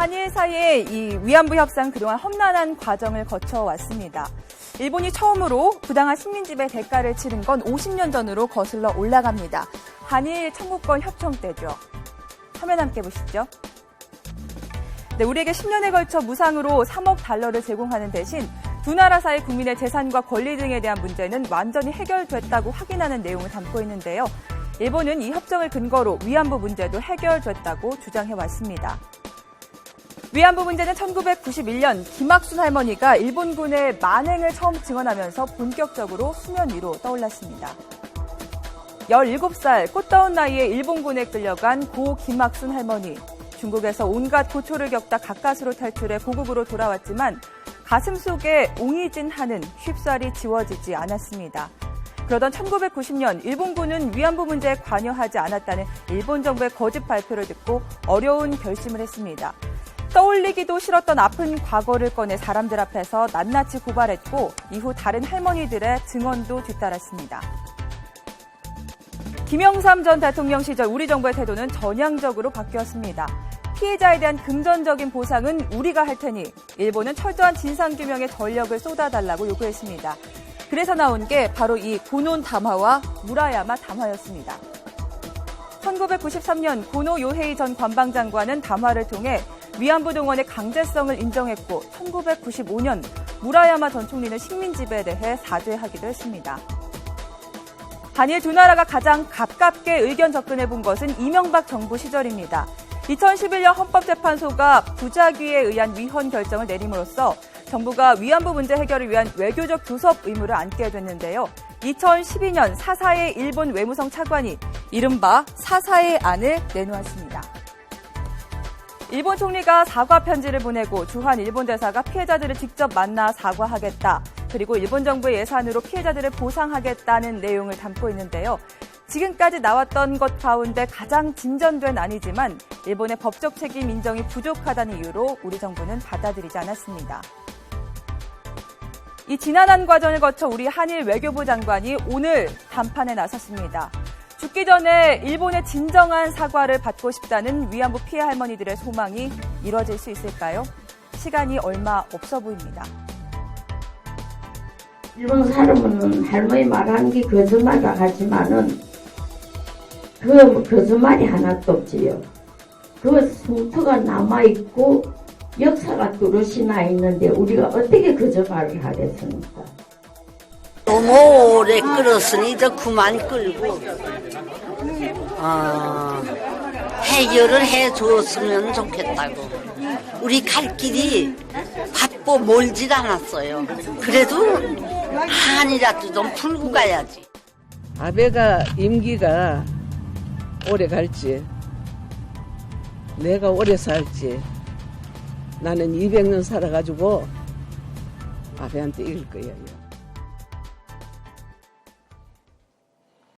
한일 사이의 이 위안부 협상 그동안 험난한 과정을 거쳐왔습니다. 일본이 처음으로 부당한 식민지배 대가를 치른 건 50년 전으로 거슬러 올라갑니다. 한일 청구권 협정 때죠. 화면 함께 보시죠. 네, 우리에게 10년에 걸쳐 무상으로 3억 달러를 제공하는 대신 두 나라 사이 국민의 재산과 권리 등에 대한 문제는 완전히 해결됐다고 확인하는 내용을 담고 있는데요. 일본은 이 협정을 근거로 위안부 문제도 해결됐다고 주장해왔습니다. 위안부 문제는 1991년 김학순 할머니가 일본군의 만행을 처음 증언하면서 본격적으로 수면 위로 떠올랐습니다. 17살 꽃다운 나이에 일본군에 끌려간 고 김학순 할머니. 중국에서 온갖 고초를 겪다 가까스로 탈출해 고국으로 돌아왔지만 가슴 속에 옹이진 한은 쉽사리 지워지지 않았습니다. 그러던 1990년 일본군은 위안부 문제에 관여하지 않았다는 일본 정부의 거짓 발표를 듣고 어려운 결심을 했습니다. 떠올리기도 싫었던 아픈 과거를 꺼내 사람들 앞에서 낱낱이 고발했고 이후 다른 할머니들의 증언도 뒤따랐습니다. 김영삼 전 대통령 시절 우리 정부의 태도는 전향적으로 바뀌었습니다. 피해자에 대한 금전적인 보상은 우리가 할 테니 일본은 철저한 진상규명에 전력을 쏟아달라고 요구했습니다. 그래서 나온 게 바로 이 고논 담화와 무라야마 담화였습니다. 1993년 고노 요헤이 전 관방장관은 담화를 통해 위안부 동원의 강제성을 인정했고 1995년 무라야마 전 총리는 식민지배에 대해 사죄하기도 했습니다. 한일 두 나라가 가장 가깝게 의견 접근해본 것은 이명박 정부 시절입니다. 2011년 헌법재판소가 부작위에 의한 위헌 결정을 내림으로써 정부가 위안부 문제 해결을 위한 외교적 교섭 의무를 안게 됐는데요. 2012년 사사의 일본 외무성 차관이 이른바 사사의 안을 내놓았습니다. 일본 총리가 사과 편지를 보내고 주한 일본 대사가 피해자들을 직접 만나 사과하겠다. 그리고 일본 정부의 예산으로 피해자들을 보상하겠다는 내용을 담고 있는데요. 지금까지 나왔던 것 가운데 가장 진전된 안이지만 일본의 법적 책임 인정이 부족하다는 이유로 우리 정부는 받아들이지 않았습니다. 이 지난한 과정을 거쳐 우리 한일 외교부 장관이 오늘 담판에 나섰습니다. 죽기 전에 일본의 진정한 사과를 받고 싶다는 위안부 피해 할머니들의 소망이 이뤄질 수 있을까요? 시간이 얼마 없어 보입니다. 일본 사람은 할머니 말하는 게 거짓말이라 하지만은 그 거짓말이 하나도 없지요. 그 흉터가 남아있고 역사가 뚜렷이 나 있는데 우리가 어떻게 거짓말을 하겠습니까? 너무 오래 끓었으니 이제 그만 끓고 해결을 해줬으면 좋겠다고. 우리 갈 길이 바빠 멀질 않았어요. 그래도 한이라도 좀 풀고 가야지. 아베가 임기가 오래 갈지 내가 오래 살지 나는 200년 살아가지고 아베한테 이길 거예요.